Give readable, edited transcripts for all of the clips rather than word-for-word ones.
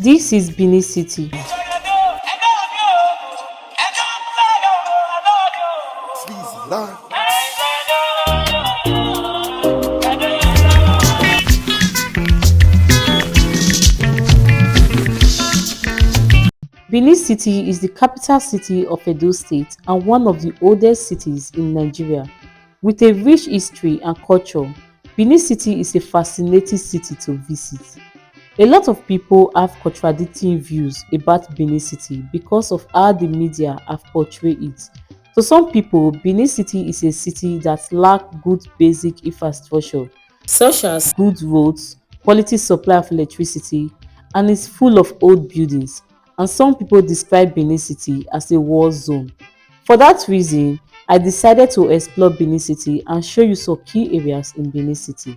This is Benin City. Benin City is the capital city of Edo State and one of the oldest cities in Nigeria. With a rich history and culture, Benin City is a fascinating city to visit. A lot of people have contradicting views about Benin City because of how the media have portrayed it. To some people, Benin City is a city that lacks good basic infrastructure, such as good roads, quality supply of electricity, and is full of old buildings. And some people describe Benin City as a war zone. For that reason, I decided to explore Benin City and show you some key areas in Benin City.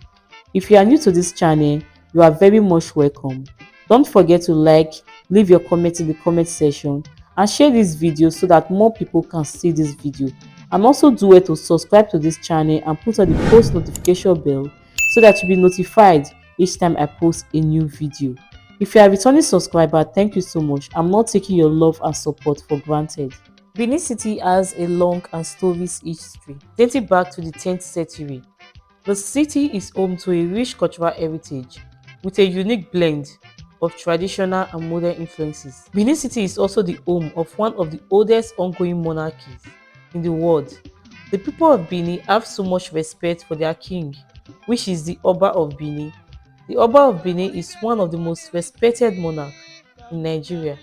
If you are new to this channel, you are very much welcome. Don't forget to like, leave your comment in the comment section, and share this video so that more people can see this video. And also do it to subscribe to this channel and put on the post notification bell so that you'll be notified each time I post a new video. If you are a returning subscriber, thank you so much. I'm not taking your love and support for granted. Benin City has a long and storied history, dating back to the 10th century. The city is home to a rich cultural heritage with a unique blend of traditional and modern influences. Benin City is also the home of one of the oldest ongoing monarchies in the world. The people of Benin have so much respect for their king, which is the Oba of Benin. The Oba of Benin is one of the most respected monarchs in Nigeria.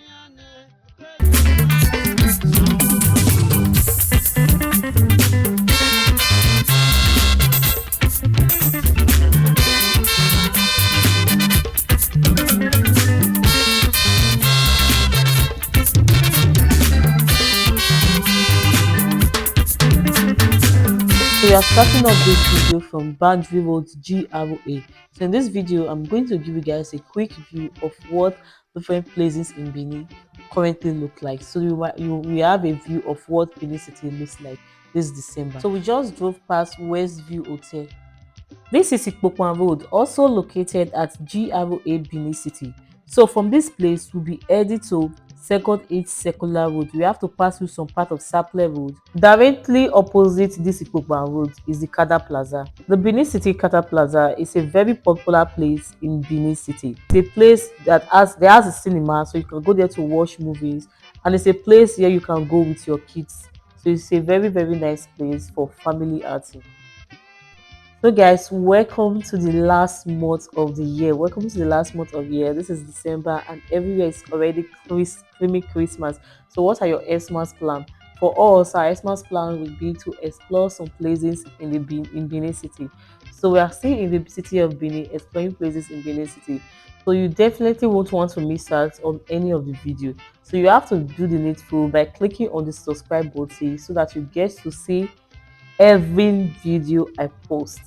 So we are starting off this video from Boundary Road GRA. So in this video, I'm going to give you guys a quick view of what different places in Benin currently look like. So we have a view of what Benin City looks like this December. So we just drove past Westview Hotel. This is Ikpokwan Road, also located at GRA Benin City. So from this place, we'll be heading to Second 8 Circular Road. We have to pass through some part of Sapele Road. Directly opposite this Ikpokwan Road is the Kada Plaza. The Benin City Kada Plaza is a very popular place in Benin City. It's a place that has a cinema, so you can go there to watch movies, and it's a place where you can go with your kids. So it's a very nice place for family outing. So guys, welcome to the last month of the year. Welcome to the last month of the year. This is December and everywhere is already creamy Christmas. So what are your Xmas plan? For us, our Xmas plan will be to explore some places in Benin City. So we are still in the city of Benin, exploring places in Benin City. So you definitely won't want to miss out on any of the video. So you have to do the needful by clicking on the subscribe button so that you get to see every video I post.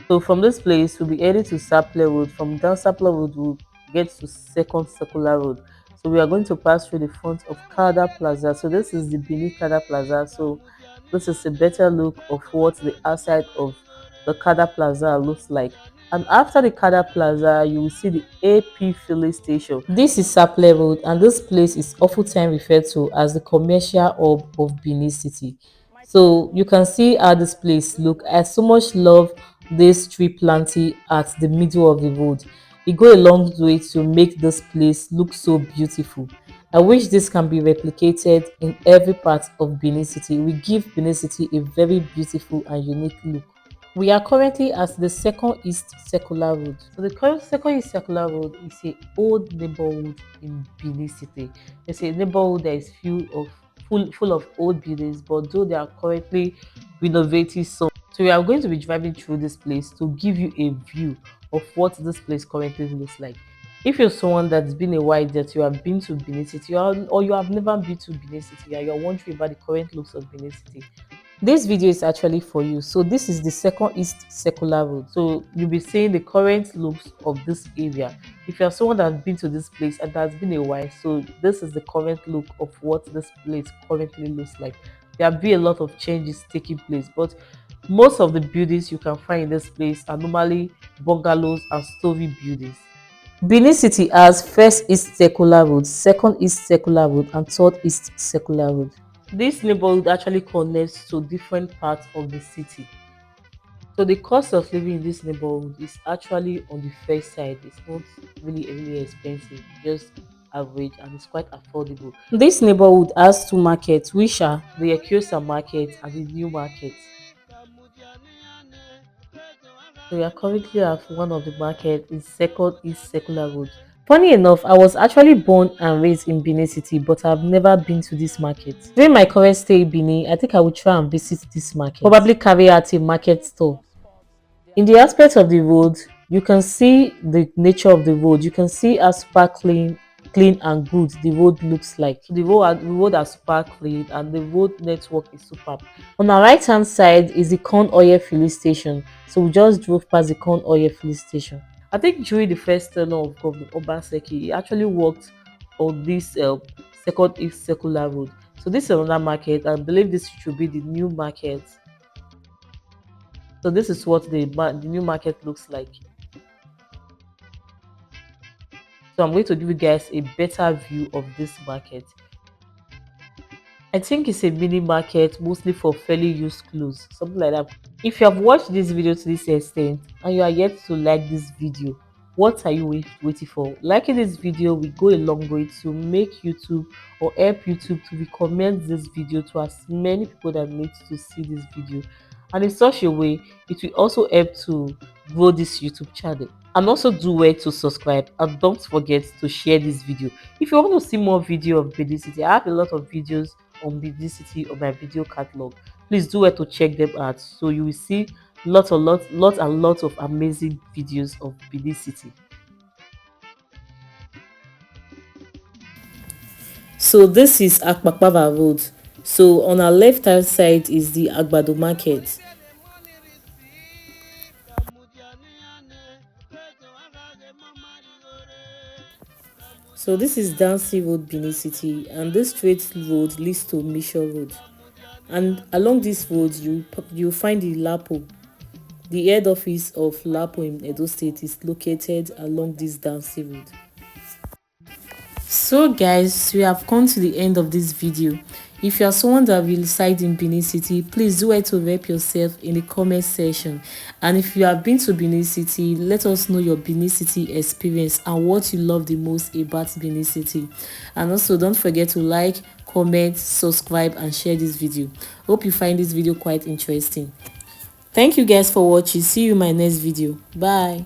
So from this place, we'll be heading to Sapele Road. From down Sapele Road, we'll get to Second Circular Road. So we are going to pass through the front of Kada Plaza. So this is the Benin Kada Plaza. So this is a better look of what the outside of the Kada Plaza looks like. And after the Kada Plaza, you will see the AP filling station. This is Sapele Road, and this place is oftentimes referred to as the commercial hub of Benin City. So you can see how this place look. I so much love this tree planting at the middle of the road. It go a long way to make this place look so beautiful. I wish this can be replicated in every part of Benin City. We give Benin City a very beautiful and unique look. We are currently at the Second East Circular Road. So the current Second East Circular Road is an old neighborhood in Benin City. It's a neighborhood that is full of old buildings, but though they are currently renovating some. So we are going to be driving through this place to give you a view of what this place currently looks like. If you're someone that's been a while that you have been to Benin City, or you have never been to Benin City and you're wondering about the current looks of Benin City, this video is actually for you. So this is the Second East Circular Road. So you'll be seeing the current looks of this area. If you're someone that's been to this place and that's been a while, so this is the current look of what this place currently looks like. There'll be a lot of changes taking place, but most of the buildings you can find in this place are normally bungalows and story buildings. Benin City has first East Circular Road, second East Circular Road, and third East Circular Road. This neighborhood actually connects to different parts of the city. So the cost of living in this neighborhood is actually on the first side. It's not really expensive, just average, and it's quite affordable. This neighborhood has two markets, which are the Ekiosa market and the new market. So we are currently at one of the market is second East Circular Road. Funny enough, I was actually born and raised in Benin City, but I've never been to this market. During my current stay in Benin, I think I will try and visit this market. Probably carry out a market tour. In the aspect of the road, you can see the nature of the road. You can see how sparkling, clean and good the road looks like. So the road are super clean and the road network is superb. On our right hand side is the corn oil filling station. So we just drove past the corn oil filling station. I think during the first tenure of Governor Obaseki, he actually worked on this second East Circular Road. So this is another market. I believe this should be the new market. So this is what the new market looks like. So I'm going to give you guys a better view of this market. I think it's a mini market mostly for fairly used clothes, something like that. If you have watched this video to this extent and you are yet to like this video, what are you waiting for? Liking this video will go a long way to make YouTube or help YouTube to recommend this video to as many people that need to see this video. And in such a way, it will also help to grow this YouTube channel. And also do well to subscribe and don't forget to share this video. If you want to see more video of Benin City, I have a lot of videos on Benin City on my video catalog. Please do well to check them out so you will see lots of amazing videos of Benin City. So this is Akpakpava Road. So on our left hand side is the Agbado Market. So this is Dancy Road, Benin City, and this straight road leads to Mission Road. And along this road, you find the Lapo. The head office of Lapo in Edo State is located along this Dancy Road. So guys, we have come to the end of this video. If you are someone that will reside in Benin City, please do it to rep yourself in the comment section. And if you have been to Benin City, let us know your Benin City experience and what you love the most about Benin City. And also don't forget to like, comment, subscribe and share this video. Hope you find this video quite interesting. Thank you guys for watching. See you in my next video. Bye.